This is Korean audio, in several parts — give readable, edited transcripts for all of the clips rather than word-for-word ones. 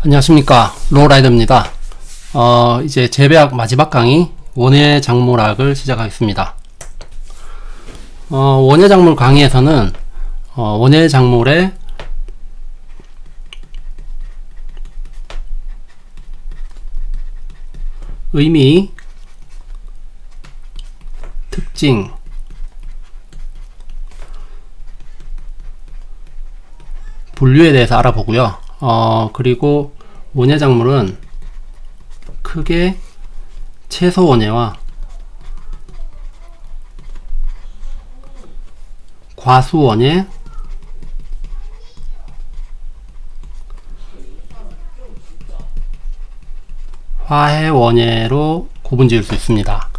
안녕하십니까, 로우라이더입니다. 이제 재배학 마지막 강의 원예 작물학을 시작하겠습니다. 원예 작물 강의에서는 원예 작물의 의미, 특징, 분류에 대해서 알아보고요. 그리고 원예 작물은 크게 채소 원예와 과수 원예, 화해 원예로 구분 지을 수 있습니다.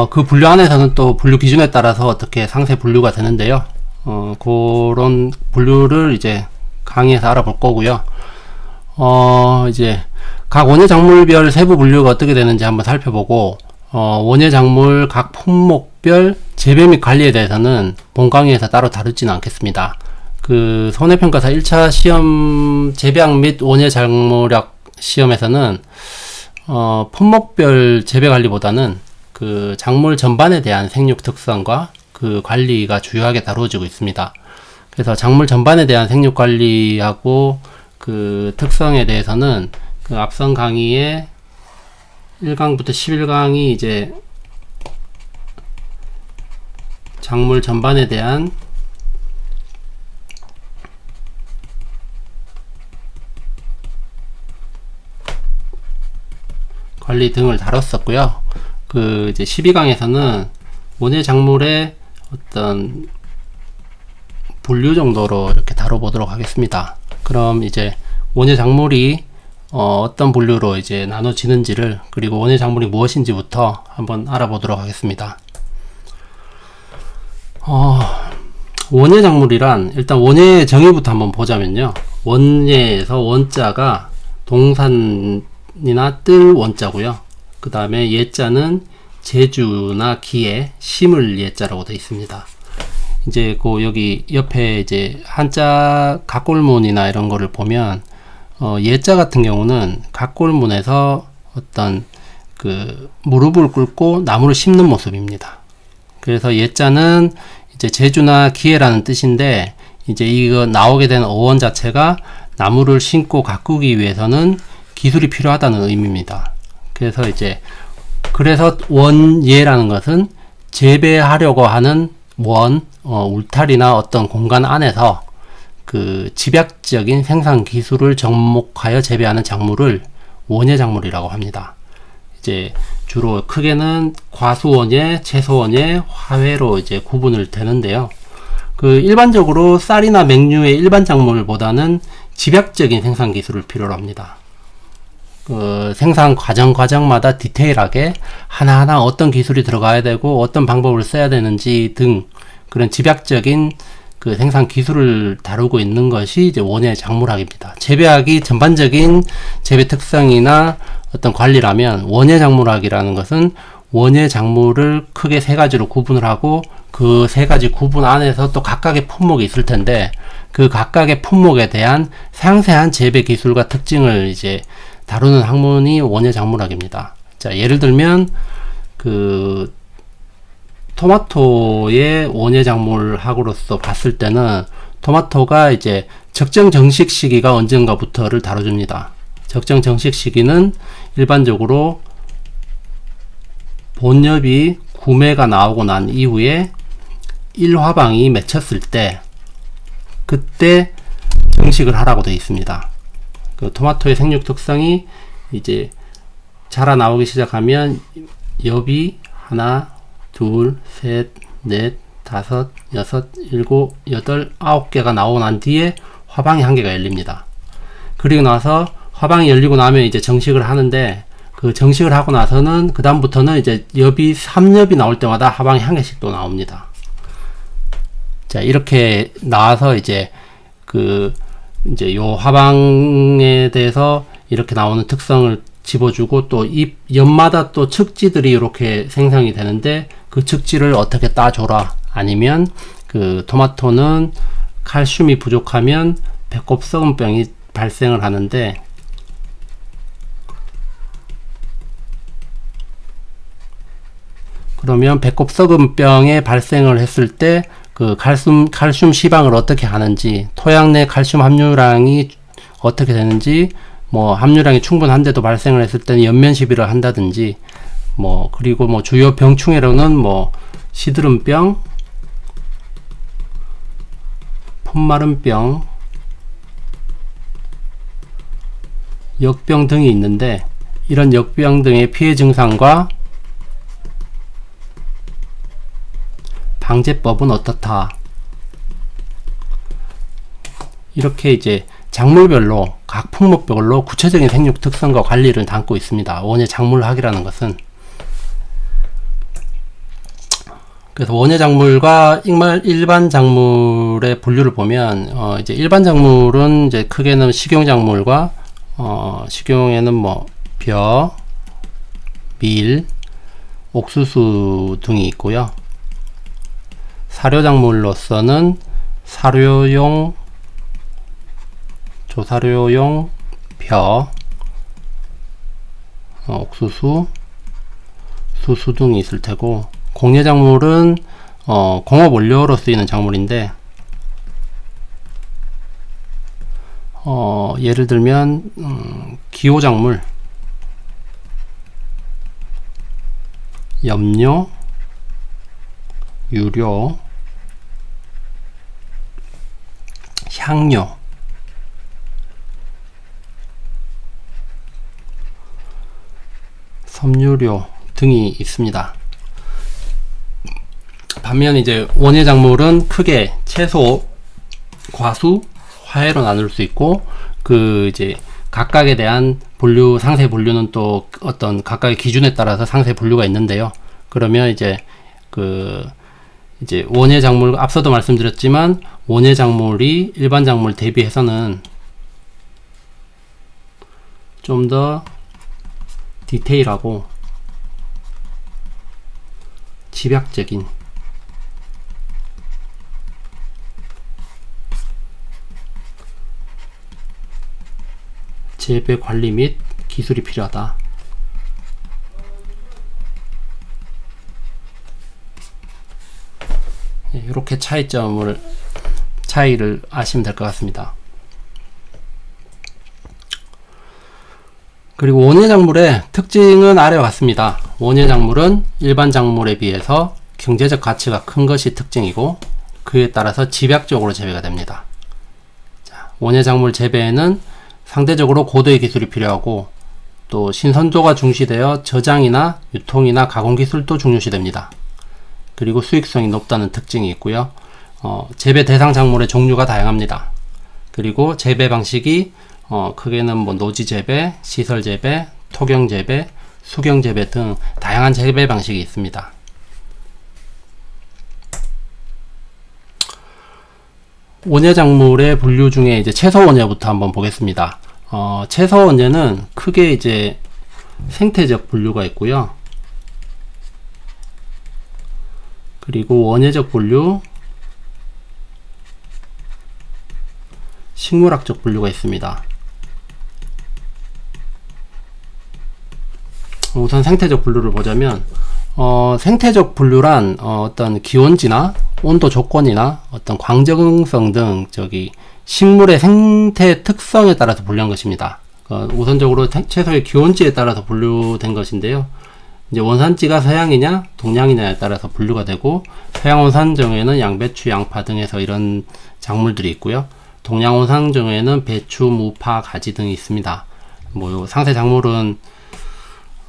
그 분류 안에서는 또 분류 기준에 따라서 어떻게 상세 분류가 되는데요. 그런 분류를 이제 강의에서 알아볼 거고요. 이제 각 원예 작물별 세부 분류가 어떻게 되는지 한번 살펴보고, 원예 작물 각 품목별 재배 및 관리에 대해서는 본 강의에서 따로 다루지는 않겠습니다. 그 손해평가사 1차 시험 재배학 및 원예 작물학 시험에서는 품목별 재배 관리보다는 그 작물 전반에 대한 생육 특성과 그 관리가 주요하게 다루어지고 있습니다. 그래서 작물 전반에 대한 생육 관리하고 그 특성에 대해서는 그 앞선 강의에 1강부터 11강이 이제 작물 전반에 대한 관리 등을 다뤘었고요. 그 이제 12강에서는 원예 작물의 어떤 분류 정도로 이렇게 다뤄보도록 하겠습니다. 그럼 이제 원예 작물이 어떤 분류로 이제 나눠지는지를, 그리고 원예 작물이 무엇인지부터 한번 알아보도록 하겠습니다. 원예 작물이란, 일단 원예의 정의부터 한번 보자면요. 원예에서 원자가 동산이나 뜰 원자고요. 그 다음에 예자는 제주나 기에 심을 예자라고 되어 있습니다. 이제 그 여기 옆에 이제 한자 각골문이나 이런 거를 보면 예자 같은 경우는 각골문에서 어떤 그 무릎을 꿇고 나무를 심는 모습입니다. 그래서 예자는 이제 제주나 기에라는 뜻인데, 이제 이거 나오게 된 어원 자체가 나무를 심고 가꾸기 위해서는 기술이 필요하다는 의미입니다. 그래서 이제 그래서 원예라는 것은 재배하려고 하는 울타리나 어떤 공간 안에서 그 집약적인 생산 기술을 접목하여 재배하는 작물을 원예 작물이라고 합니다. 이제 주로 크게는 과수원예, 채소원예, 화훼로 이제 구분을 되는데요. 그 일반적으로 쌀이나 맹류의 일반 작물보다는 집약적인 생산 기술을 필요로 합니다. 생산 과정마다 디테일하게 하나하나 어떤 기술이 들어가야 되고 어떤 방법을 써야 되는지 등 그런 집약적인 그 생산 기술을 다루고 있는 것이 이제 원예 작물학입니다. 재배학이 전반적인 재배 특성이나 어떤 관리라면, 원예 작물학이라는 것은 원예 작물을 크게 세 가지로 구분을 하고 그 세 가지 구분 안에서 또 각각의 품목이 있을 텐데, 그 각각의 품목에 대한 상세한 재배 기술과 특징을 이제 다루는 학문이 원예 작물학입니다. 자, 예를 들면 그 토마토의 원예 작물학으로서 봤을 때는 토마토가 이제 적정 정식 시기가 언젠가부터를 다뤄줍니다. 적정 정식 시기는 일반적으로 본엽이 구매가 나오고 난 이후에 1화방이 맺혔을 때, 그때 정식을 하라고 되어 있습니다. 그 토마토의 생육 특성이 이제 자라나오기 시작하면 엽이 하나, 둘, 셋, 넷, 다섯, 여섯, 일곱, 여덟, 9개가 나오고 난 뒤에 화방이 한 개가 열립니다. 그리고 나서 화방이 열리고 나면 이제 정식을 하는데, 그 정식을 하고 나서는 그 다음부터는 이제 엽이 3엽이 나올 때마다 화방이 한 개씩 또 나옵니다. 자, 이렇게 나와서 이제 이제 요 화방에 대해서 이렇게 나오는 특성을 집어주고, 또 잎 옆마다 또 측지들이 이렇게 생성이 되는데, 그 측지를 어떻게 따줘라, 아니면 그 토마토는 칼슘이 부족하면 배꼽 썩은병이 발생을 하는데, 그러면 배꼽 썩은병에 발생을 했을 때 그 칼슘 시방을 어떻게 하는지, 토양 내 칼슘 함유량이 어떻게 되는지, 뭐 함유량이 충분한데도 발생을 했을 때는 연면 시비를 한다든지, 뭐 그리고 뭐 주요 병충해로는 뭐 시드름병, 풋마른병, 역병 등이 있는데, 이런 역병 등의 피해 증상과 방제법은 어떻다. 이렇게 이제 작물별로 각 품목별로 구체적인 생육 특성과 관리를 담고 있습니다. 원예 작물학이라는 것은. 그래서 원예 작물과 일반 작물의 분류를 보면 이제 일반 작물은 이제 크게는 식용 작물과 식용에는 뭐 벼, 밀, 옥수수 등이 있고요. 사료작물로서는 사료용, 조사료용 벼, 옥수수, 수수 등이 있을 테고, 공예작물은 공업 원료로 쓰이는 작물인데, 예를 들면 기호작물, 염료, 유료, 향료, 섬유료 등이 있습니다. 반면 이제 원예 작물은 크게 채소, 과수, 화해로 나눌 수 있고, 그 이제 각각에 대한 분류, 상세 분류는 또 어떤 각각의 기준에 따라서 상세 분류가 있는데요. 그러면 이제 이제 원예 작물, 앞서도 말씀드렸지만 원예 작물이 일반 작물 대비해서는 좀 더 디테일하고 집약적인 재배 관리 및 기술이 필요하다. 이렇게 차이를 아시면 될 것 같습니다. 그리고 원예 작물의 특징은 아래와 같습니다. 원예 작물은 일반 작물에 비해서 경제적 가치가 큰 것이 특징이고, 그에 따라서 집약적으로 재배가 됩니다. 원예 작물 재배에는 상대적으로 고도의 기술이 필요하고, 또 신선도가 중시되어 저장이나 유통이나 가공 기술도 중요시됩니다. 그리고 수익성이 높다는 특징이 있고요. 재배 대상 작물의 종류가 다양합니다. 그리고 재배 방식이 크게는 뭐 노지 재배, 시설 재배, 토경 재배, 수경 재배 등 다양한 재배 방식이 있습니다. 원예 작물의 분류 중에 이제 채소 원예부터 한번 보겠습니다. 채소 원예는 크게 이제 생태적 분류가 있고요. 그리고 원예적 분류, 식물학적 분류가 있습니다. 우선 생태적 분류를 보자면, 생태적 분류란 어떤 기온지나 온도 조건이나 어떤 광적응성 등 식물의 생태 특성에 따라서 분류한 것입니다. 우선적으로 채소의 기온지에 따라서 분류된 것인데요. 이제 원산지가 서양이냐 동양이냐에 따라서 분류가 되고, 서양 원산정에는 양배추, 양파 등에서 이런 작물들이 있고요. 동양 원산정에는 배추, 무, 파, 가지 등이 있습니다. 뭐 상세 작물은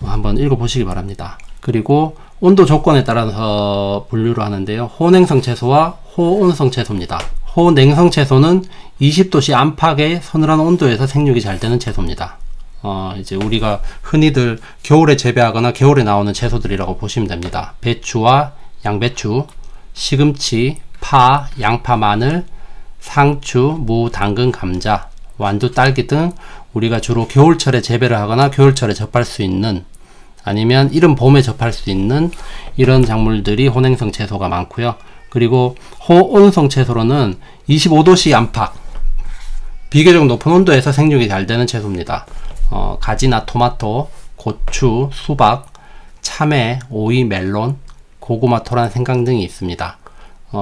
한번 읽어보시기 바랍니다. 그리고 온도 조건에 따라서 분류를 하는데요. 호냉성 채소와 호온성 채소입니다. 호냉성 채소는 20도씨 안팎의 서늘한 온도에서 생육이 잘 되는 채소입니다. 이제 우리가 흔히들 겨울에 재배하거나 겨울에 나오는 채소들이라고 보시면 됩니다. 배추와 양배추, 시금치, 파, 양파, 마늘, 상추, 무, 당근, 감자, 완두, 딸기 등 우리가 주로 겨울철에 재배를 하거나 겨울철에 접할 수 있는, 아니면 이른 봄에 접할 수 있는 이런 작물들이 호냉성 채소가 많고요. 그리고 호온성 채소로는 25도씨 안팎, 비교적 높은 온도에서 생육이 잘 되는 채소입니다. 가지나 토마토, 고추, 수박, 참외, 오이, 멜론, 고구마, 토란, 생강 등이 있습니다.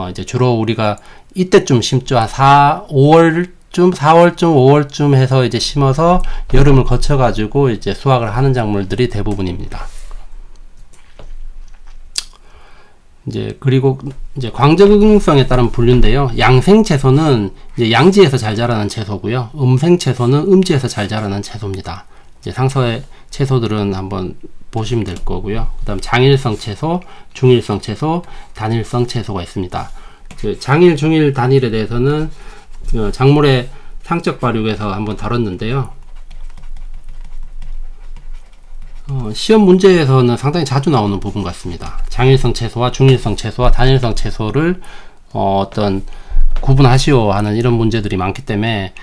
이제 주로 우리가 이때쯤 심죠. 한 4월쯤, 5월쯤 해서 이제 심어서 여름을 거쳐가지고 이제 수확을 하는 작물들이 대부분입니다. 이제 그리고 이제 광적응성에 따른 분류인데요. 양생 채소는 이제 양지에서 잘 자라는 채소고요. 음생 채소는 음지에서 잘 자라는 채소입니다. 이제 상서의 채소들은 한번 보시면 될 거고요. 그다음 장일성 채소, 중일성 채소, 단일성 채소가 있습니다. 그 장일, 중일, 단일에 대해서는 작물의 상적 발육에서 한번 다뤘는데요. 시험 문제에서는 상당히 자주 나오는 부분 같습니다. 장일성 채소와 중일성 채소와 단일성 채소를 어떤 구분하시오 하는 이런 문제들이 많기 때문에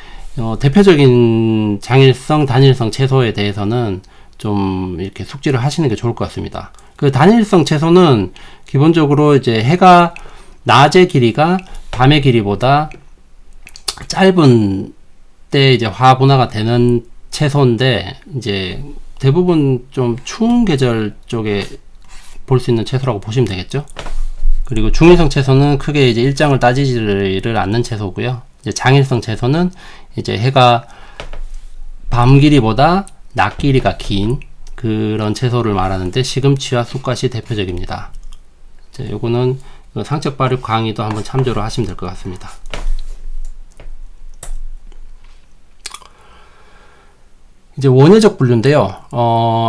대표적인 장일성, 단일성 채소에 대해서는 좀 이렇게 숙지를 하시는 게 좋을 것 같습니다. 그 단일성 채소는 기본적으로 이제 해가 낮의 길이가 밤의 길이보다 짧은 때 이제 화분화가 되는 채소인데 이제 대부분 좀 추운 계절 쪽에 볼 수 있는 채소라고 보시면 되겠죠. 그리고 중일성 채소는 크게 이제 일장을 따지지를 않는 채소고요. 이제 장일성 채소는 이제 해가 밤 길이보다 낮 길이가 긴 그런 채소를 말하는데 시금치와 쑥갓이 대표적입니다. 이제 요거는 상적 발육 강의도 한번 참조를 하시면 될 것 같습니다. 이제 원예적 분류인데요.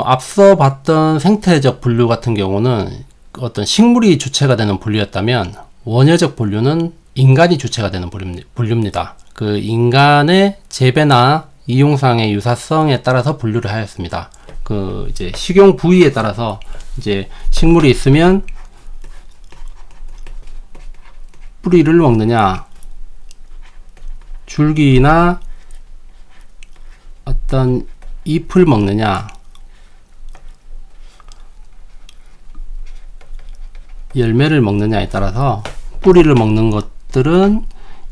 앞서 봤던 생태적 분류 같은 경우는 어떤 식물이 주체가 되는 분류였다면 원예적 분류는 인간이 주체가 되는 분류입니다. 그 인간의 재배나 이용상의 유사성에 따라서 분류를 하였습니다. 그 이제 식용 부위에 따라서 이제 식물이 있으면 뿌리를 먹느냐, 줄기나 어떤 잎을 먹느냐, 열매를 먹느냐에 따라서 뿌리를 먹는 것들은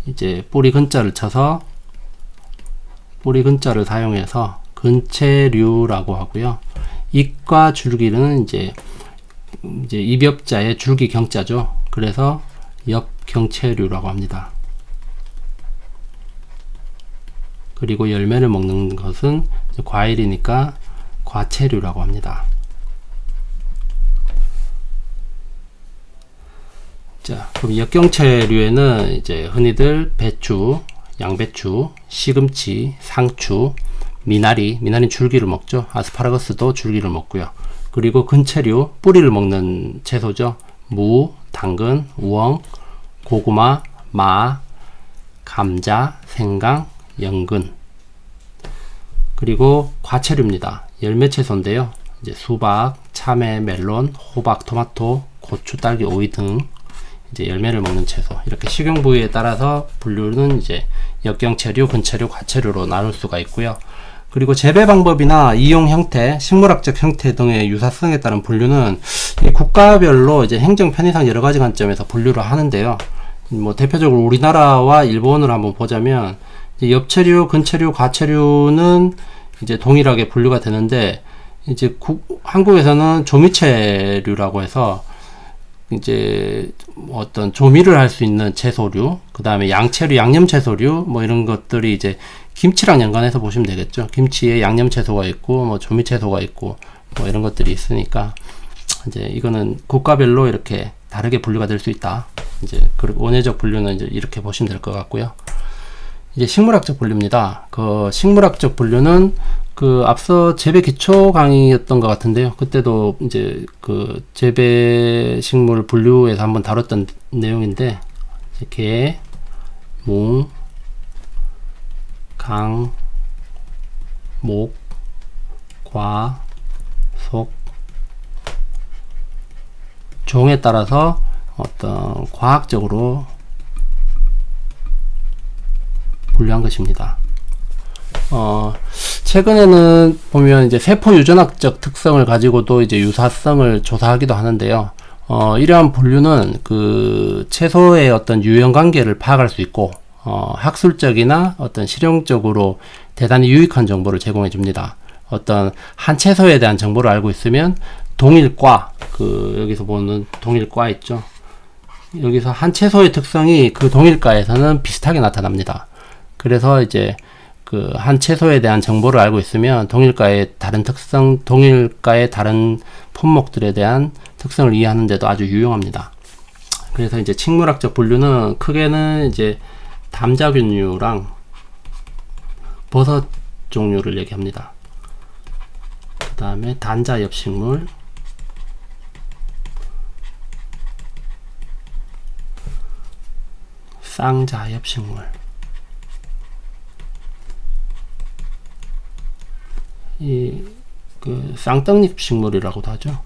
이제 뿌리 근자를 쳐서 뿌리 근자를 사용해서 근체류라고 하고요. 잎과 줄기는 이제 입엽자의 줄기 경자죠. 그래서 엽경체류라고 합니다. 그리고 열매를 먹는 것은 과일이니까 과체류라고 합니다. 자, 그럼 역경체류에는 이제 흔히들 배추, 양배추, 시금치, 상추, 미나리 줄기를 먹죠. 아스파라거스도 줄기를 먹고요. 그리고 근체류, 뿌리를 먹는 채소죠. 무, 당근, 우엉, 고구마, 마, 감자, 생강, 연근. 그리고 과체류입니다. 열매 채소인데요. 이제 수박, 참외, 멜론, 호박, 토마토, 고추, 딸기, 오이 등 이제 열매를 먹는 채소. 이렇게 식용 부위에 따라서 분류는 이제 역경체류, 근체류, 과체류로 나눌 수가 있고요. 그리고 재배 방법이나 이용 형태, 식물학적 형태 등의 유사성에 따른 분류는 국가별로 이제 행정 편의상 여러 가지 관점에서 분류를 하는데요. 뭐 대표적으로 우리나라와 일본을 한번 보자면 엽체류, 근체류, 과체류는 이제 동일하게 분류가 되는데 이제 한국에서는 조미체류라고 해서 이제 어떤 조미를 할 수 있는 채소류, 그 다음에 양채류, 양념채소류, 뭐 이런 것들이 이제 김치랑 연관해서 보시면 되겠죠. 김치에 양념채소가 있고, 뭐 조미채소가 있고, 뭐 이런 것들이 있으니까, 이제 이거는 국가별로 이렇게 다르게 분류가 될 수 있다. 이제, 그리고 원예적 분류는 이제 이렇게 보시면 될 것 같고요. 이제 식물학적 분류입니다. 그 식물학적 분류는 그 앞서 재배 기초 강의였던 것 같은데요. 그때도 이제 그 재배 식물 분류에서 한번 다뤘던 내용인데, 개, 무, 강, 목, 과, 속, 종에 따라서 어떤 과학적으로 분류한 것입니다. 최근에는 보면 이제 세포 유전학적 특성을 가지고도 이제 유사성을 조사하기도 하는데요. 이러한 분류는 그 채소의 어떤 유형 관계를 파악할 수 있고, 학술적이나 어떤 실용적으로 대단히 유익한 정보를 제공해 줍니다. 어떤 한 채소에 대한 정보를 알고 있으면 동일과, 여기서 보는 동일과 있죠. 여기서 한 채소의 특성이 그 동일과에서는 비슷하게 나타납니다. 그래서 이제 한 채소에 대한 정보를 알고 있으면 동일과의 다른 특성, 동일과의 다른 품목들에 대한 특성을 이해하는 데도 아주 유용합니다. 그래서 이제 식물학적 분류는 크게는 이제 담자균류랑 버섯 종류를 얘기합니다. 그 다음에 단자엽식물, 쌍자엽식물, 쌍떡잎 식물이라고도 하죠.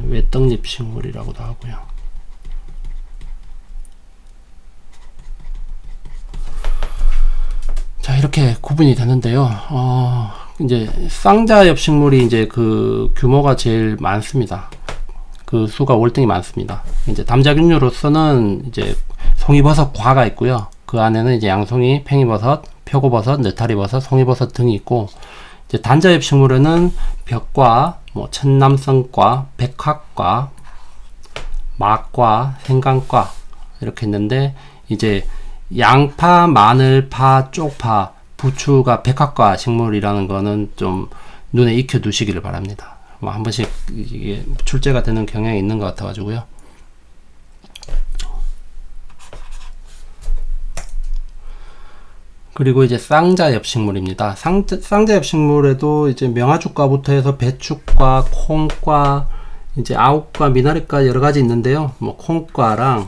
외떡잎 식물이라고도 하고요. 자, 이렇게 구분이 되는데요. 이제 쌍자엽식물이 이제 규모가 제일 많습니다. 수가 월등히 많습니다. 이제 담자균류로서는 이제 송이버섯 과가 있고요. 그 안에는 이제 양송이, 팽이버섯, 표고버섯, 느타리버섯, 송이버섯 등이 있고, 이제 단자엽식물에는 벽과, 천남성과, 백학과, 막과, 생강과 이렇게 있는데, 이제 양파, 마늘, 파, 쪽파, 부추가 백학과 식물이라는 거는 좀 눈에 익혀 두시기를 바랍니다. 한 번씩 이게 출제가 되는 경향이 있는 것 같아 가지고요. 그리고 이제 쌍자엽식물입니다. 쌍자엽식물에도 이제 명아죽과부터 해서 배축과, 콩과, 이제 아욱과, 미나리과 여러 가지 있는데요. 콩과랑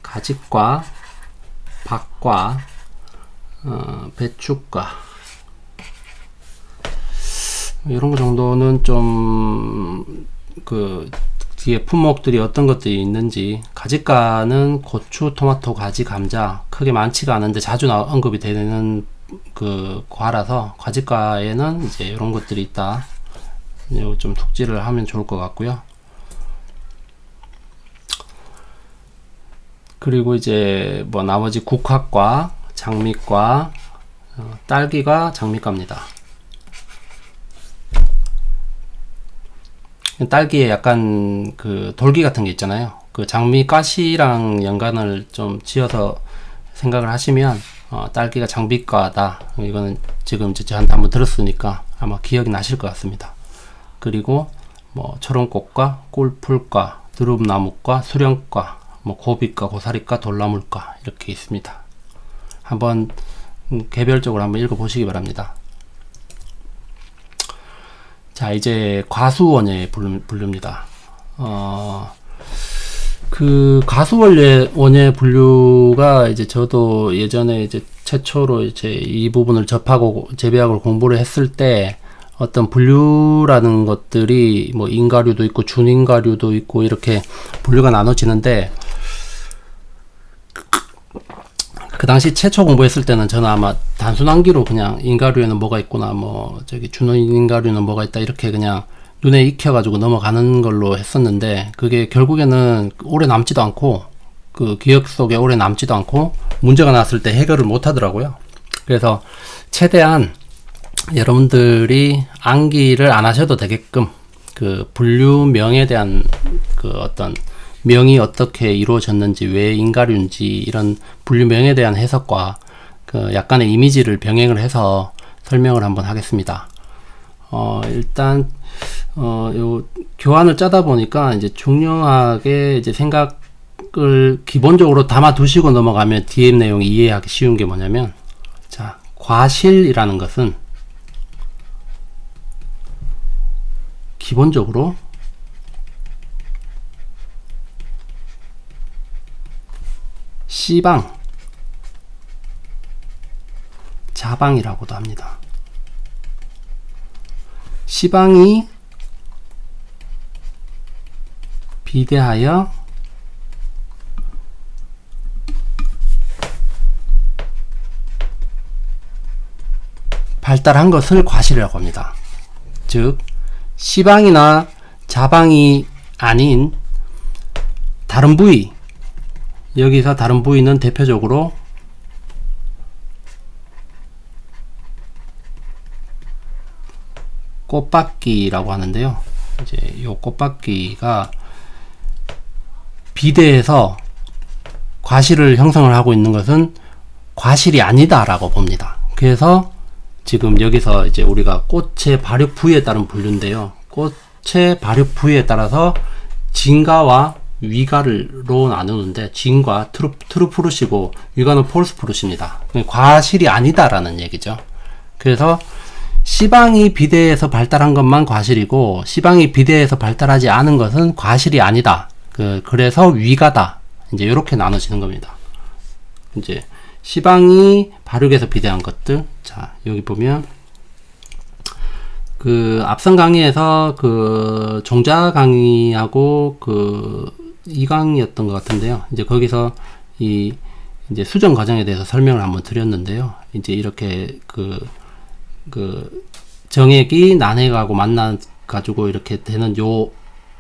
가지과, 박과, 배축과 이런 거 정도는 좀 뒤에 품목들이 어떤 것들이 있는지. 가지과는 고추, 토마토, 가지, 감자 크게 많지가 않은데 자주 언급이 되는 과라서 가지과에는 이제 이런 것들이 있다. 좀 숙지를 하면 좋을 것 같고요. 그리고 이제 나머지 국화과, 장미과, 딸기가 장미과입니다. 딸기에 약간 돌기 같은 게 있잖아요. 장미 가시랑 연관을 좀 지어서 생각을 하시면 딸기가 장미과다. 이거는 지금 저한테 한번 들었으니까 아마 기억이 나실 것 같습니다. 그리고 철원꽃과, 꿀풀과, 두릅나무과, 수령과, 고비과, 고사리과, 돌나물과 이렇게 있습니다. 한번 개별적으로 한번 읽어보시기 바랍니다. 자, 이제 과수원예 분류입니다. 과수원예 분류가 이제 저도 예전에 이제 최초로 이제 이 부분을 접하고 재배학을 공부를 했을 때 어떤 분류라는 것들이 인가류도 있고 준인가류도 있고 이렇게 분류가 나눠지는데, 그 당시 최초 공부했을 때는 저는 아마 단순한기로 그냥 인가류에는 뭐가 있구나, 준인가류는 뭐가 있다, 이렇게 그냥 눈에 익혀가지고 넘어가는 걸로 했었는데, 그게 결국에는 오래 남지도 않고, 기억 속에 오래 남지도 않고, 문제가 났을 때 해결을 못 하더라고요. 그래서 최대한 여러분들이 암기를 안 하셔도 되게끔, 분류명에 대한 어떤 명이 어떻게 이루어졌는지, 왜 인가류인지 이런 분류명에 대한 해석과 약간의 이미지를 병행을 해서 설명을 한번 하겠습니다. 일단 요 교환을 짜다 보니까 이제 중요하게 이제 생각을 기본적으로 담아 두시고 넘어가면 뒤에 내용이 이해하기 쉬운 게 뭐냐면, 자, 과실이라는 것은 기본적으로 C방, 자방이라고도 합니다. C방이 비대하여 발달한 것을 과실이라고 합니다. 즉, C방이나 자방이 아닌 다른 부위, 여기서 다른 부위는 대표적으로 꽃박기라고 하는데요. 이제 요 꽃박기가 비대에서 과실을 형성을 하고 있는 것은 과실이 아니다라고 봅니다. 그래서 지금 여기서 이제 우리가 꽃의 발육 부위에 따른 분류인데요. 꽃의 발육 부위에 따라서 진가와 위가로 나누는데, 진과 트루프루시고 위가는 폴스프루시입니다. 과실이 아니다라는 얘기죠. 그래서 씨방이 비대에서 발달한 것만 과실이고, 씨방이 비대에서 발달하지 않은 것은 과실이 아니다. 그래서 위가다. 이제 이렇게 나눠지는 겁니다. 이제 씨방이 발육에서 비대한 것들. 자, 여기 보면 앞선 강의에서 종자 강의하고 2강이었던 것 같은데요. 이제 거기서 이제 수정 과정에 대해서 설명을 한번 드렸는데요. 이제 이렇게 정액이 난액하고 만나가지고 이렇게 되는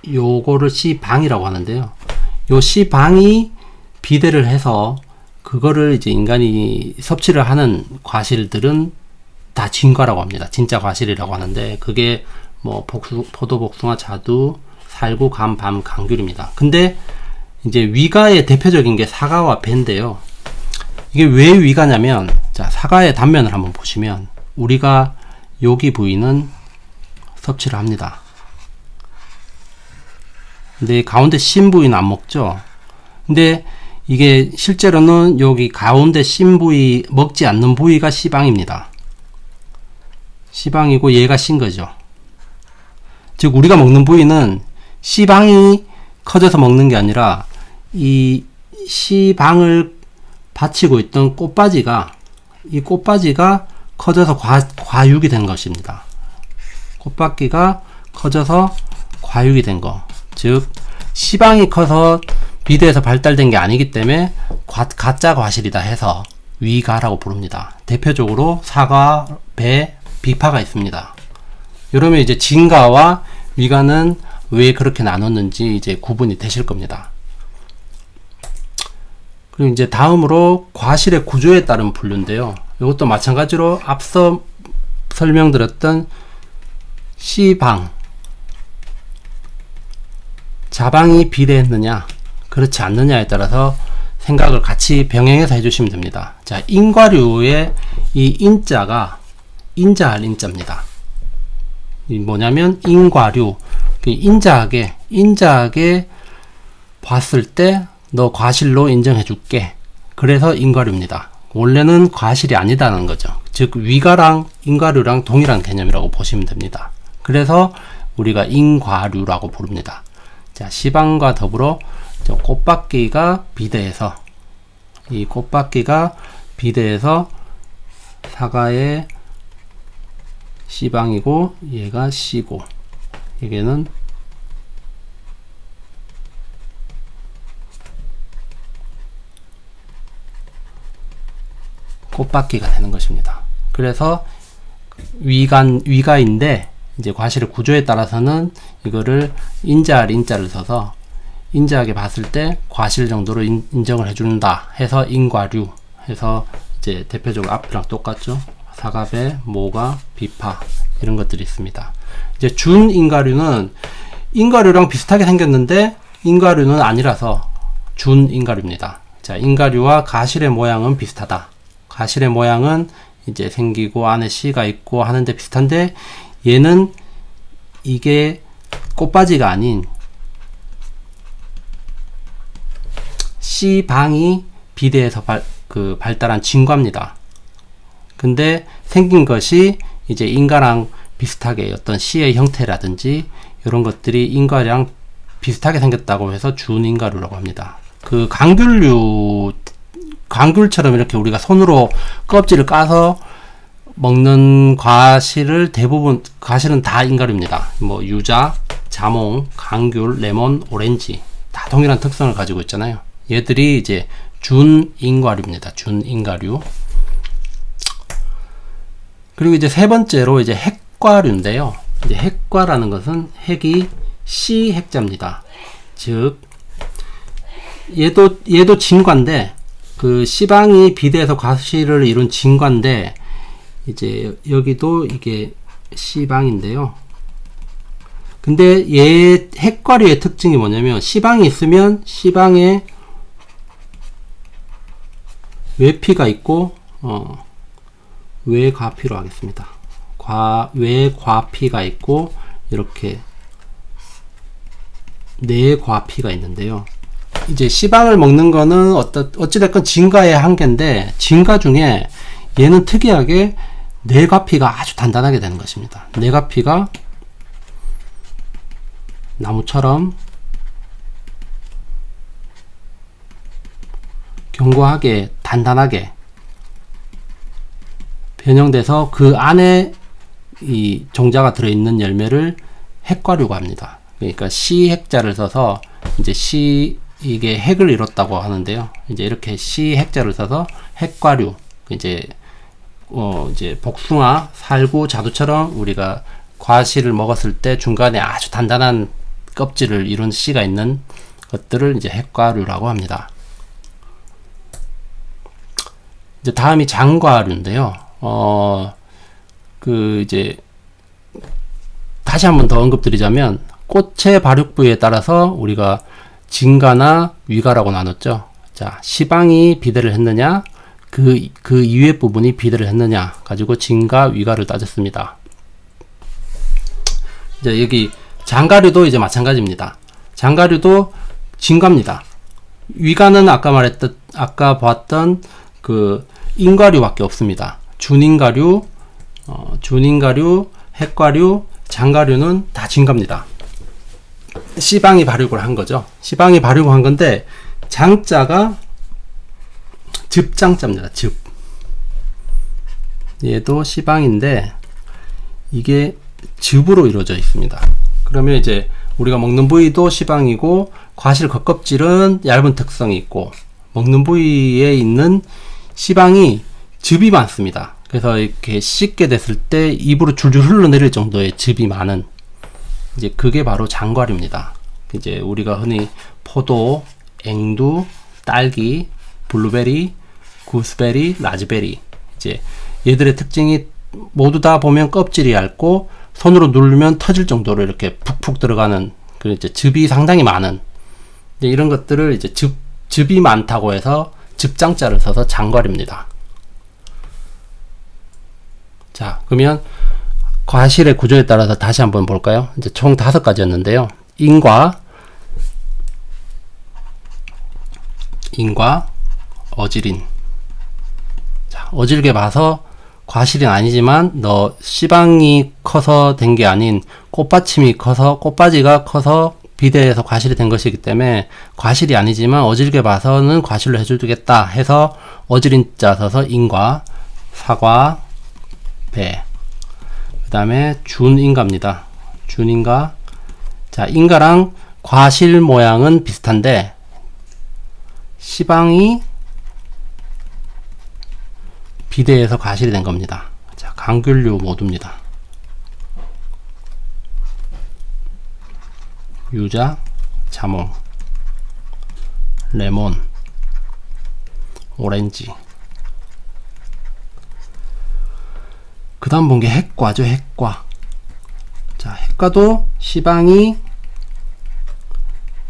요거를 C방이라고 하는데요. 요 C방이 비대를 해서 그거를 이제 인간이 섭취를 하는 과실들은 다 진과라고 합니다. 진짜 과실이라고 하는데, 그게 뭐 포도, 복숭아, 자두, 살구, 감, 밤, 감귤입니다. 근데 이제 위가의 대표적인 게 사과와 배인데요. 이게 왜 위가냐면, 자, 사과의 단면을 한번 보시면 우리가 여기 부위는 섭취를 합니다. 근데 가운데 심 부위는 안 먹죠. 근데 이게 실제로는 여기 가운데 심 부위, 먹지 않는 부위가 C방입니다. C방이고 얘가 C인 거죠. 즉 우리가 먹는 부위는 C방이 커져서 먹는 게 아니라 이 C방을 받치고 있던 꽃바지가, 이 꽃바지가 커져서 과육이 된 것입니다. 꽃바퀴가 커져서 과육이 된 거. 즉 C방이 커서 비대에서 발달된 게 아니기 때문에 가짜 과실이다 해서 위가라고 부릅니다. 대표적으로 사과, 배, 비파가 있습니다. 이러면 이제 진가와 위가는 왜 그렇게 나눴는지 이제 구분이 되실 겁니다. 그리고 이제 다음으로 과실의 구조에 따른 분류인데요. 이것도 마찬가지로 앞서 설명드렸던 C방, 자방이 비대했느냐 그렇지 않느냐에 따라서 생각을 같이 병행해서 해주시면 됩니다. 자, 인과류의 이 인자가 인자할 인자입니다. 이 뭐냐면 인과류, 인자하게 봤을 때 너 과실로 인정해 줄게. 그래서 인과류입니다. 원래는 과실이 아니다는 거죠. 즉 위가랑 인과류랑 동일한 개념이라고 보시면 됩니다. 그래서 우리가 인과류라고 부릅니다. 자, C방과 더불어 꽃바퀴가 비대해서, 이 꽃바퀴가 비대해서 사과의 C방이고 얘가 C고, 여기는 꽃바퀴가 되는 것입니다. 그래서 위가인데 이제 과실의 구조에 따라서는 이거를 인자할 인자를 써서 인자하게 봤을 때 과실 정도로 인정을 해준다 해서 인과류 해서 이제 대표적으로 앞이랑 똑같죠. 사과배, 모가, 비파 이런 것들이 있습니다. 이제 준인과류는 인과류랑 비슷하게 생겼는데 인과류는 아니라서 준인과류입니다. 자, 인과류와 가실의 모양은 비슷하다. 가실의 모양은 이제 생기고 안에 씨가 있고 하는데 비슷한데, 얘는 이게 꽃바지가 아닌 C방이 비대해서 발달한 진과입니다. 근데 생긴 것이 이제 인과랑 비슷하게 어떤 C의 형태라든지 이런 것들이 인과랑 비슷하게 생겼다고 해서 준인과류라고 합니다. 강귤처럼 이렇게 우리가 손으로 껍질을 까서 먹는 과실을 대부분, 과실은 다 인과류입니다. 뭐 유자, 자몽, 강귤, 레몬, 오렌지 다 동일한 특성을 가지고 있잖아요. 얘들이 이제 준인과류입니다. 준인과류. 그리고 이제 세 번째로 이제 핵과류인데요. 이제 핵과라는 것은 핵이 C 핵자입니다. 즉 얘도 진과인데 C방이 비대해서 과실을 이룬 진과인데 이제 여기도 이게 C방인데요. 근데 얘 핵과류의 특징이 뭐냐면 C방이 있으면 C방에 외피가 있고 외과피로 하겠습니다. 외과피가 있고 이렇게 내과피가 있는데요. 이제 C방을 먹는 거는 어찌됐건 진가의 한계인데 진가 중에 얘는 특이하게 내과피가 아주 단단하게 되는 것입니다. 내과피가 나무처럼 견고하게 단단하게 변형돼서 그 안에 이 종자가 들어있는 열매를 핵과류고 합니다. 그러니까 C 핵자를 써서 이제 이게 핵을 이뤘다고 하는데요. 이제 이렇게 C 핵자를 써서 핵과류, 이제 복숭아, 살구, 자두처럼 우리가 과실을 먹었을 때 중간에 아주 단단한 껍질을 이룬 씨가 있는 것들을 이제 핵과류라고 합니다. 이제 다음이 장과류인데요. 이제 다시 한번 더 언급드리자면 꽃의 발육 부위에 따라서 우리가 진가나 위가라고 나눴죠. 자, C방이 비대를 했느냐, 그 이외 부분이 비대를 했느냐 가지고 진가, 위가를 따졌습니다. 이제 여기 장가류도 이제 마찬가지입니다. 장가류도 진가입니다. 위가는 아까 봤던 그 인과류밖에 없습니다. 준인과류, 핵과류, 장과류는 다 진가입니다. C방이 발육을 한 거죠. C방이 발육을 한 건데 장자가 즙장자입니다. 즙. 얘도 C방인데 이게 즙으로 이루어져 있습니다. 그러면 이제 우리가 먹는 부위도 C방이고 과실 겉껍질은 얇은 특성이 있고 먹는 부위에 있는 C방이 즙이 많습니다. 그래서 이렇게 씻게 됐을 때 입으로 줄줄 흘러내릴 정도의 즙이 많은 이제 그게 바로 장과류입니다. 이제 우리가 흔히 포도, 앵두, 딸기, 블루베리, 구스베리, 라즈베리 이제 얘들의 특징이 모두 다 보면 껍질이 얇고 손으로 누르면 터질 정도로 이렇게 푹푹 들어가는 그 이제 즙이 상당히 많은 이제 이런 것들을 이제 즙이 많다고 해서 즙장자를 써서 장과류입니다. 자, 그러면 과실의 구조에 따라서 다시 한번 볼까요? 이제 총 5가지였는데요. 인과, 어지린. 자, 어질게 봐서 과실은 아니지만 C방이 커서 된 게 아닌 꽃받침이 커서 꽃바지가 커서 비대해서 과실이 된 것이기 때문에 과실이 아니지만 어질게 봐서는 과실로 해주겠다 해서 어지린자 써서 인과, 사과, 배. 그 다음에 준인가입니다. 준인가. 자, 인가랑 과실 모양은 비슷한데 C방이 비대해서 과실이 된 겁니다. 자, 감귤류 모두입니다. 유자, 자몽, 레몬, 오렌지. 그 다음 본 게 핵과죠. 핵과. 자, 핵과도 C방이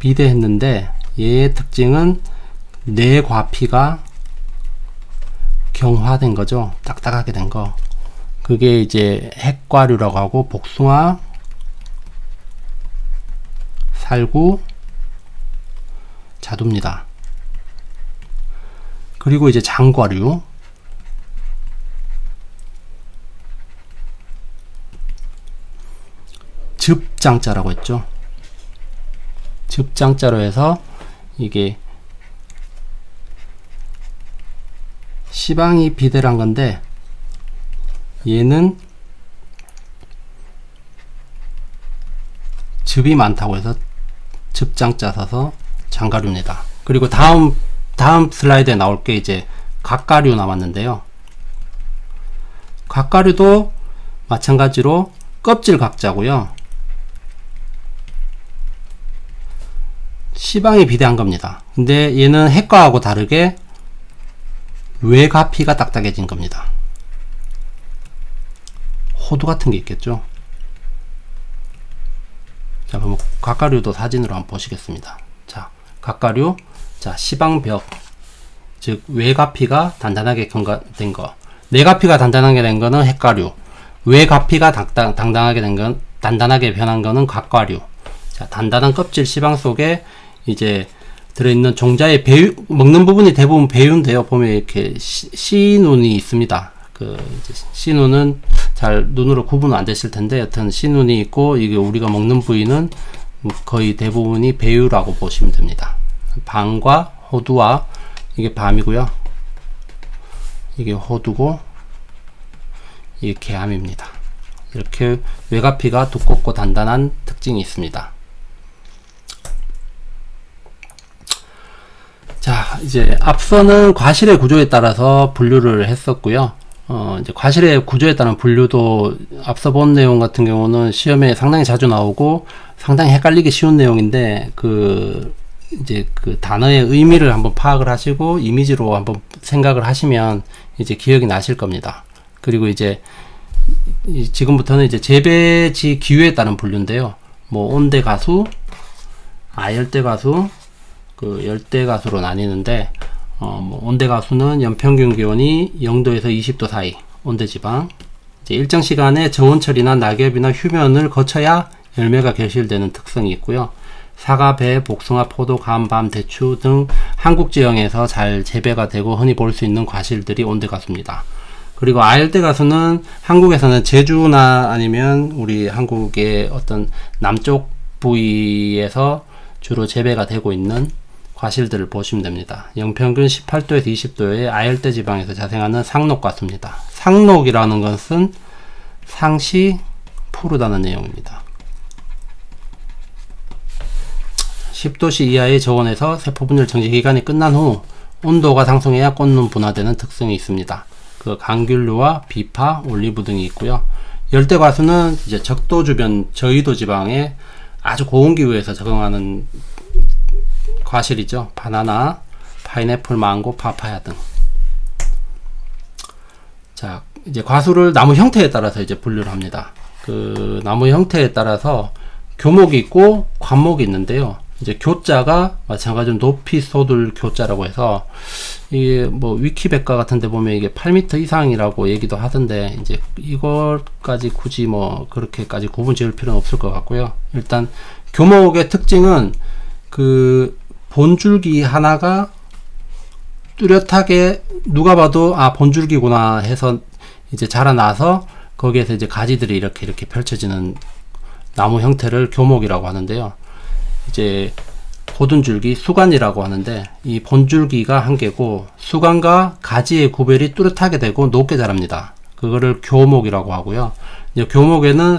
비대했는데 얘의 특징은 내과피가 경화된 거죠. 딱딱하게 된 거. 그게 이제 핵과류라고 하고 복숭아, 살구, 자두입니다. 그리고 이제 장과류. 즙장자라고 했죠. 즙장자로 해서 이게 C방이 비대를 한 건데 얘는 즙이 많다고 해서 즙장자 써서 장가류입니다. 그리고 다음 슬라이드에 나올 게 이제 갓가류 남았는데요. 갓가류도 마찬가지로 껍질 각자고요. C방이 비대한 겁니다. 근데 얘는 핵과하고 다르게 외과피가 딱딱해진 겁니다. 호두 같은 게 있겠죠. 자, 그럼 갓가류도 사진으로 한번 보시겠습니다. 자, 갓가류, 자, 시방벽, 즉 외가피가 단단하게 된 거, 내가피가 단단하게 된 거는 핵가류, 외가피가 단단하게 된 건, 단단하게 변한 거는 갓가류. 자, 단단한 껍질 시방 속에 이제 들어있는 종자의 배유, 먹는 부분이 대부분 배유인데요. 보면 이렇게 씨눈이 있습니다. 이제 씨눈은 잘 눈으로 구분은 안 되실 텐데, 여튼 씨눈이 있고, 이게 우리가 먹는 부위는 거의 대부분이 배유라고 보시면 됩니다. 밤과 호두와, 이게 밤이고요. 이게 호두고, 이게 개암입니다. 이렇게 외가피가 두껍고 단단한 특징이 있습니다. 자, 이제 앞서는 과실의 구조에 따라서 분류를 했었고요. 이제 과실의 구조에 따른 분류도 앞서 본 내용 같은 경우는 시험에 상당히 자주 나오고 상당히 헷갈리기 쉬운 내용인데, 이제 그 단어의 의미를 한번 파악을 하시고 이미지로 한번 생각을 하시면 이제 기억이 나실 겁니다. 그리고 이제 지금부터는 이제 재배지 기후에 따른 분류인데요. 뭐 온대가수, 아열대가수, 열대가수로 나뉘는데, 뭐 온대가수는 연평균 기온이 0도에서 20도 사이 온대지방, 이제 일정 시간에 정원철이나 낙엽이나 휴면을 거쳐야 열매가 결실되는 특성이 있고요. 사과, 배, 복숭아, 포도, 감, 밤, 대추 등 한국 지형에서 잘 재배가 되고 흔히 볼 수 있는 과실들이 온대가수입니다. 그리고 아열대가수는 한국에서는 제주나 아니면 우리 한국의 어떤 남쪽 부위에서 주로 재배가 되고 있는 과실들을 보시면 됩니다. 영평균 18도에서 20도의 아열대 지방에서 자생하는 상록가수입니다. 상록이라는 것은 상시 푸르다는 내용입니다. 10도씨 이하의 저온에서 세포 분열 정지 기간이 끝난 후 온도가 상승해야 꽃눈 분화되는 특성이 있습니다. 강귤류와 비파, 올리브 등이 있고요. 열대과수는 이제 적도 주변 저위도 지방에 아주 고온 기후에서 적응하는 과실이죠. 바나나, 파인애플, 망고, 파파야 등. 자, 이제 과수를 나무 형태에 따라서 이제 분류를 합니다. 나무 형태에 따라서 교목이 있고 관목이 있는데요. 이제 교자가 마찬가지로 높이 쏟을 교자라고 해서, 이게 뭐 위키백과 같은 데 보면 이게 8m 이상이라고 얘기도 하던데, 이제 이걸까지 굳이 뭐 그렇게까지 구분 지을 필요는 없을 것 같고요. 일단 교목의 특징은 본줄기 하나가 뚜렷하게 누가 봐도 본줄기구나 해서 이제 자라나서 거기에서 이제 가지들이 이렇게 펼쳐지는 나무 형태를 교목이라고 하는데요. 이제 고든줄기, 수관이라고 하는데, 이 본줄기가 한 개고 수관과 가지의 구별이 뚜렷하게 되고 높게 자랍니다. 그거를 교목이라고 하고요. 이제 교목에는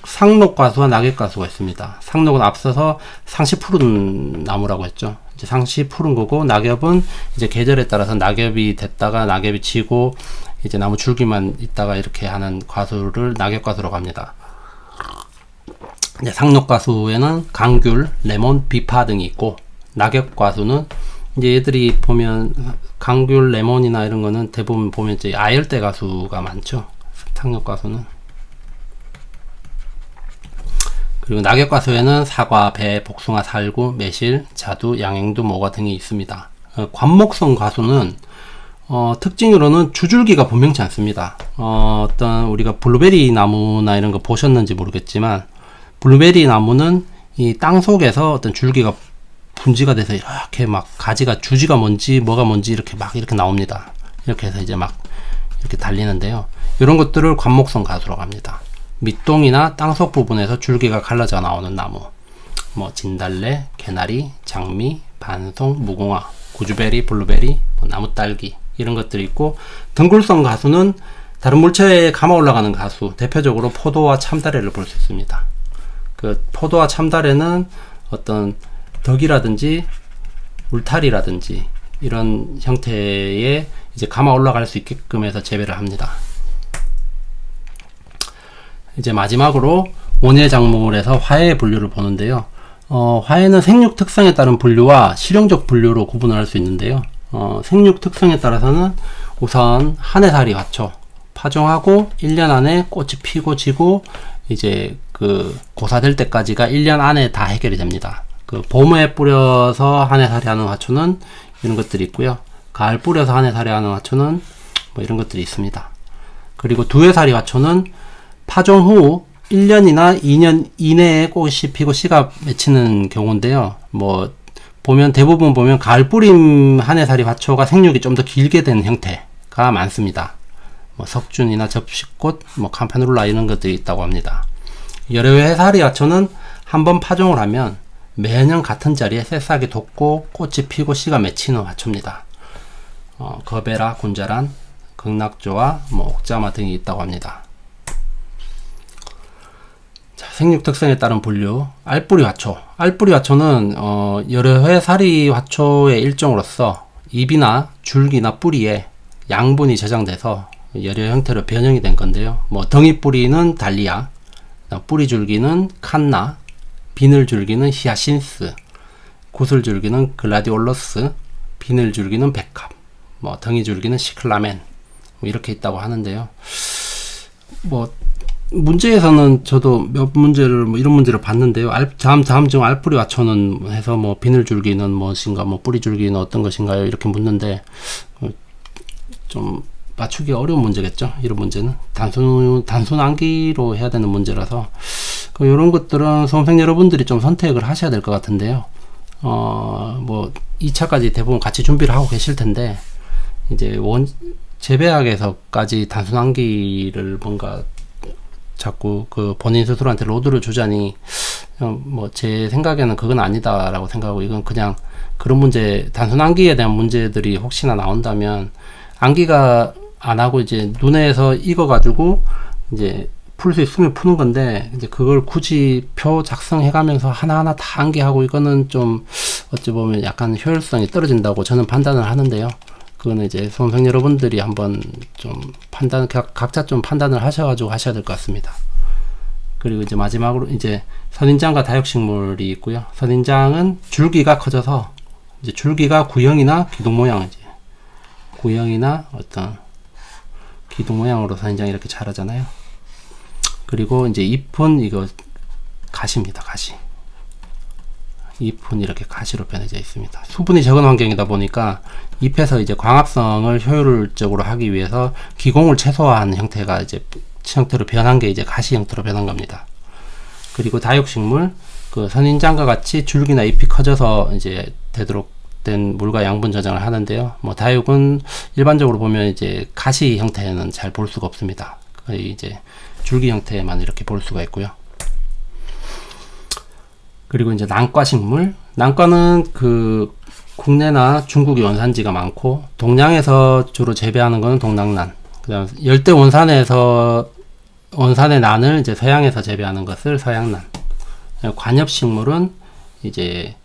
상록과수와 낙엽과수가 있습니다. 상록은 앞서서 상시 푸른 나무라고 했죠. 이제 상시 푸른 거고, 낙엽은 이제 계절에 따라서 낙엽이 됐다가 낙엽이 지고 이제 나무 줄기만 있다가 이렇게 하는 과수를 낙엽과수라고 합니다. 이제 상록과수에는 강귤, 레몬, 비파 등이 있고, 낙엽과수는 이제 얘들이 보면 강귤, 레몬이나 이런 거는 대부분 보면 이제 아열대과수가 많죠. 상록과수는. 그리고 낙엽과수에는 사과, 배, 복숭아, 살구, 매실, 자두, 양행두, 모과 등이 있습니다. 관목성 과수는 특징으로는 주줄기가 분명치 않습니다. 어떤 우리가 블루베리 나무나 이런 거 보셨는지 모르겠지만, 블루베리 나무는 이 땅 속에서 어떤 줄기가 분지가 돼서 이렇게 막 가지가 주지가 뭔지 뭐가 뭔지 이렇게 나옵니다. 이렇게 해서 이제 막 이렇게 달리는데요. 이런 것들을 관목성 과수라고 합니다. 밑동이나 땅속 부분에서 줄기가 갈라져 나오는 나무, 뭐 진달래, 개나리, 장미, 반송, 무궁화, 구주베리, 블루베리, 나무딸기 이런 것들이 있고, 덩굴성 과수는 다른 물체에 감아 올라가는 과수, 대표적으로 포도와 참다래를 볼 수 있습니다. 포도와 참다래는 어떤 덕이라든지 울타리라든지 이런 형태의 이제 감아 올라갈 수 있게끔 해서 재배를 합니다. 이제 마지막으로 원예작물에서 화해의 분류를 보는데요. 화해는 생육 특성에 따른 분류와 실용적 분류로 구분을 할 수 있는데요. 생육 특성에 따라서는 우선 한해살이 화초, 파종하고 1년 안에 꽃이 피고 지고 이제 그 고사될 때까지가 1년 안에 다 해결이 됩니다. 그 봄에 뿌려서 한 해 살이하는 화초는 이런 것들이 있고요. 가을 뿌려서 한 해 살이하는 화초는 뭐 이런 것들이 있습니다. 그리고 두 해 살이 화초는 파종 후 1년이나 2년 이내에 꽃이 피고 씨가 맺히는 경우인데요. 뭐 보면 대부분 보면 가을 뿌림 한 해 살이 화초가 생육이 좀 더 길게 된 형태가 많습니다. 뭐 석준이나 접시꽃, 뭐 캄파누라 이런 것들이 있다고 합니다. 여러 해 살이 화초는 한번 파종을 하면 매년 같은 자리에 새싹이 돋고 꽃이 피고 씨가 맺히는 화초입니다. 거베라, 군자란, 극락조와 뭐 옥자마 등이 있다고 합니다. 자, 생육 특성에 따른 분류. 알뿌리 화초. 알뿌리 화초는 여러 해 살이 화초의 일종으로서 잎이나 줄기나 뿌리에 양분이 저장돼서 여러 형태로 변형이 된 건데요. 뭐 덩이 뿌리는 달리아, 뿌리 줄기는 칸나, 비늘 줄기는 히아신스, 구슬 줄기는 글라디올러스, 비늘 줄기는 백합, 뭐 덩이 줄기는 시클라멘, 뭐 이렇게 있다고 하는데요. 뭐 문제에서는 저도 몇 문제를 뭐 이런 문제를 봤는데요. 다음 중 알뿌리 화초는 해서 뭐 비늘 줄기는 무엇인가, 뭐 뿌리 줄기는 어떤 것인가요? 이렇게 묻는데 좀 맞추기 어려운 문제겠죠. 이런 문제는 단순 암기로 해야 되는 문제라서 이런 것들은 수험생 여러분들이 좀 선택을 하셔야 될 것 같은데요. 뭐 2차까지 대부분 같이 준비를 하고 계실 텐데 이제 재배학에서까지 단순 암기를 뭔가 자꾸 그 본인 스스로한테 로드를 주자니 뭐 제 생각에는 그건 아니다라고 생각하고, 이건 그냥 그런 문제, 단순 암기에 대한 문제들이 혹시나 나온다면 암기가 안 하고 이제 눈에서 익어가지고 이제 풀 수 있으면 푸는 건데, 이제 그걸 굳이 표 작성해 가면서 하나하나 다 암기하고 이거는 좀 어찌 보면 약간 효율성이 떨어진다고 저는 판단을 하는데요. 그거는 이제 수험생 여러분들이 한번 좀 각자 좀 판단을 하셔가지고 하셔야 될 것 같습니다. 그리고 이제 마지막으로 이제 선인장과 다육식물이 있고요. 선인장은 줄기가 커져서 이제 줄기가 구형이나 기둥 모양이지. 구형이나 어떤 기둥 모양으로 선인장이 이렇게 자라잖아요. 그리고 이제 잎은 이거 가시입니다. 가시. 잎은 이렇게 가시로 변해져 있습니다. 수분이 적은 환경이다 보니까 잎에서 이제 광합성을 효율적으로 하기 위해서 기공을 최소화한 형태가 이제 형태로 변한 게 이제 가시 형태로 변한 겁니다. 그리고 다육식물, 그 선인장과 같이 줄기나 잎이 커져서 이제 되도록 된 물과 양분 저장을 하는데요. 뭐 다육은 일반적으로 보면 이제 가시 형태는 잘 볼 수가 없습니다. 거의 이제 줄기 형태만 이렇게 볼 수가 있고요. 그리고 이제 난과식물. 난과는 그 국내나 중국이 원산지가 많고, 동양에서 주로 재배하는 것은 동남난. 그다음 열대 원산의 난을 이제 서양에서 재배하는 것을 서양난. 관엽식물은 이제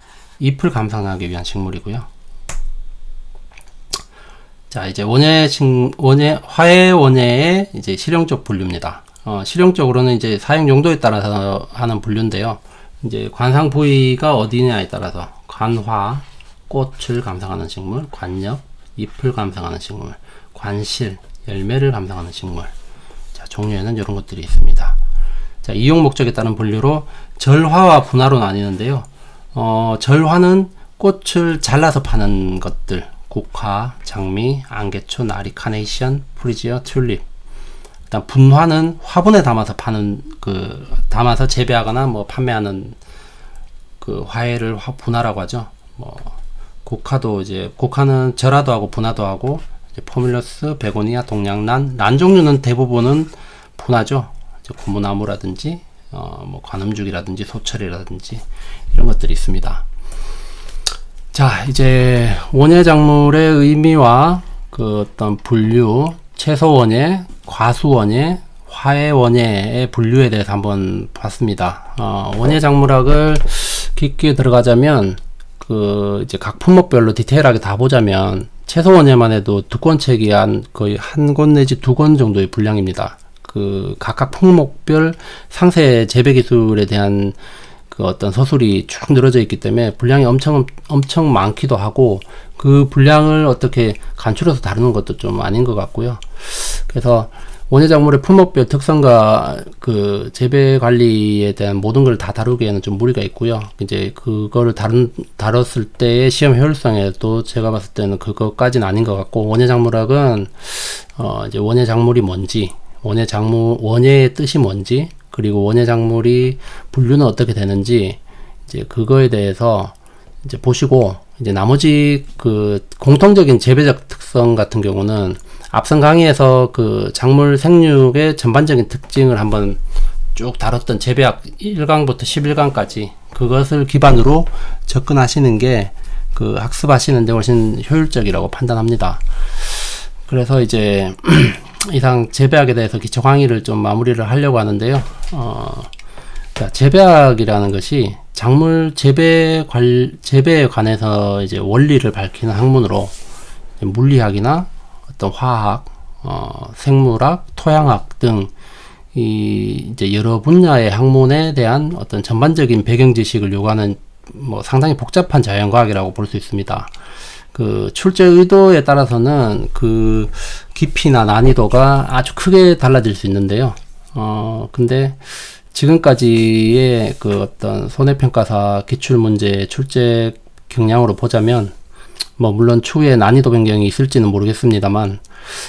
잎을 감상하기 위한 식물이고요. 자, 이제 화훼원예의 이제 실용적 분류입니다. 실용적으로는 이제 사용 용도에 따라서 하는 분류인데요. 이제 관상 부위가 어디냐에 따라서 관화, 꽃을 감상하는 식물, 관엽, 잎을 감상하는 식물, 관실, 열매를 감상하는 식물. 자, 종류에는 이런 것들이 있습니다. 자, 이용 목적에 따른 분류로 절화와 분화로 나뉘는데요. 절화는 꽃을 잘라서 파는 것들, 국화, 장미, 안개초, 나리, 카네이션, 프리지어, 튤립. 일단 분화는 화분에 담아서 담아서 재배하거나 뭐 판매하는 그 화훼를 분화라고 하죠. 뭐 국화는 절화도 하고 분화도 하고, 이제 포뮬러스, 베고니아, 동양난, 난 종류는 대부분은 분화죠. 이제 고무나무라든지 뭐 관음죽이라든지 소철이라든지 이런 것들이 있습니다. 자, 이제 원예작물의 의미와 그 어떤 분류, 채소원예, 과수원예, 화훼원예의 분류에 대해서 한번 봤습니다. 원예작물학을 깊게 들어가자면 이제 각 품목별로 디테일하게 다 보자면 채소원예만 해도 두 권책이 거의 한 권 내지 두 권 정도의 분량입니다. 그 각각 품목별 상세 재배 기술에 대한 그 어떤 서술이 쭉 늘어져 있기 때문에 분량이 엄청 많기도 하고, 그 분량을 어떻게 간추려서 다루는 것도 좀 아닌 것 같고요. 그래서 원예 작물의 품목별 특성과 그 재배 관리에 대한 모든 걸 다 다루기에는 좀 무리가 있고요. 이제 그거를 다뤘을 때의 시험 효율성에도 제가 봤을 때는 그것까지는 아닌 것 같고, 원예 작물학은 이제 원예 작물이 뭔지, 원예의 뜻이 뭔지, 그리고 원예 작물이 분류는 어떻게 되는지, 이제 그거에 대해서 이제 보시고, 이제 나머지 그 공통적인 재배적 특성 같은 경우는 앞선 강의에서 그 작물 생육의 전반적인 특징을 한번 쭉 다뤘던 재배학 1강부터 11강까지 그것을 기반으로 접근하시는 게 그 학습하시는데 훨씬 효율적이라고 판단합니다. 그래서 이제 이상 재배학에 대해서 기초 강의를 좀 마무리를 하려고 하는데요. 자, 재배학이라는 것이 작물 재배에 관해서 이제 원리를 밝히는 학문으로 물리학이나 어떤 화학, 생물학, 토양학 등 이제 여러 분야의 학문에 대한 어떤 전반적인 배경 지식을 요구하는 뭐 상당히 복잡한 자연과학이라고 볼 수 있습니다. 그 출제 의도에 따라서는 그 깊이나 난이도가 아주 크게 달라질 수 있는데요. 근데 지금까지의 그 어떤 손해평가사 기출문제 출제 경향으로 보자면, 뭐 물론 추후에 난이도 변경이 있을지는 모르겠습니다만,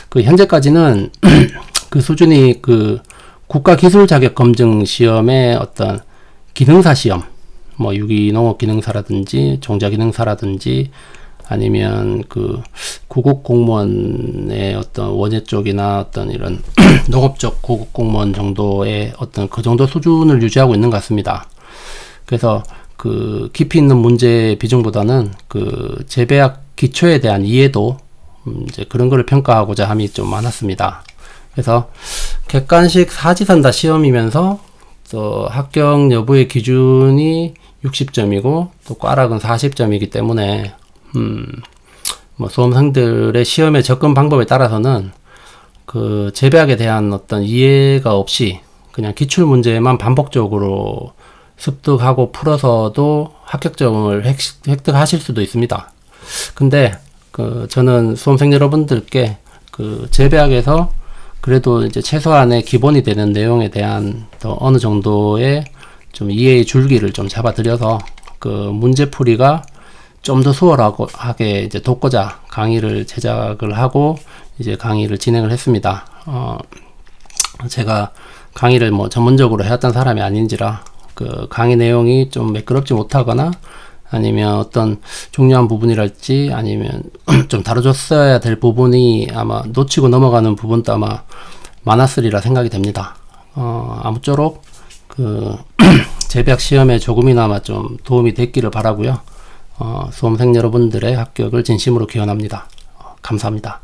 그 현재까지는 그 수준이 그 국가기술자격검증시험의 어떤 기능사 시험, 뭐 유기농업 기능사라든지 종자기능사라든지 아니면 그 구급공무원의 어떤 원예 쪽이나 어떤 이런 농업적 구급공무원 정도의 어떤 그 정도 수준을 유지하고 있는 것 같습니다. 그래서 그 깊이 있는 문제 비중보다는 그 재배학 기초에 대한 이해도 이제 그런 거를 평가하고자 함이 좀 많았습니다. 그래서 객관식 사지선다 시험이면서 또 합격 여부의 기준이 60점이고 또 꽈락은 40점이기 때문에 뭐 수험생들의 시험의 접근 방법에 따라서는 그 재배학에 대한 어떤 이해가 없이 그냥 기출 문제만 반복적으로 습득하고 풀어서도 합격점을 획득하실 수도 있습니다. 근데 그 저는 수험생 여러분들께 그 재배학에서 그래도 이제 최소한의 기본이 되는 내용에 대한 또 어느 정도의 좀 이해의 줄기를 좀 잡아드려서 그 문제풀이가 좀 더 수월하게 이제 돕고자 강의를 제작을 하고 이제 강의를 진행을 했습니다. 제가 강의를 뭐 전문적으로 해왔던 사람이 아닌지라 그 강의 내용이 좀 매끄럽지 못하거나 아니면 어떤 중요한 부분이랄지 아니면 좀 다뤄줬어야 될 부분이 아마 놓치고 넘어가는 부분도 아마 많았으리라 생각이 됩니다. 아무쪼록 그 재배학 시험에 조금이나마 좀 도움이 됐기를 바라고요. 수험생 여러분들의 합격을 진심으로 기원합니다. 감사합니다.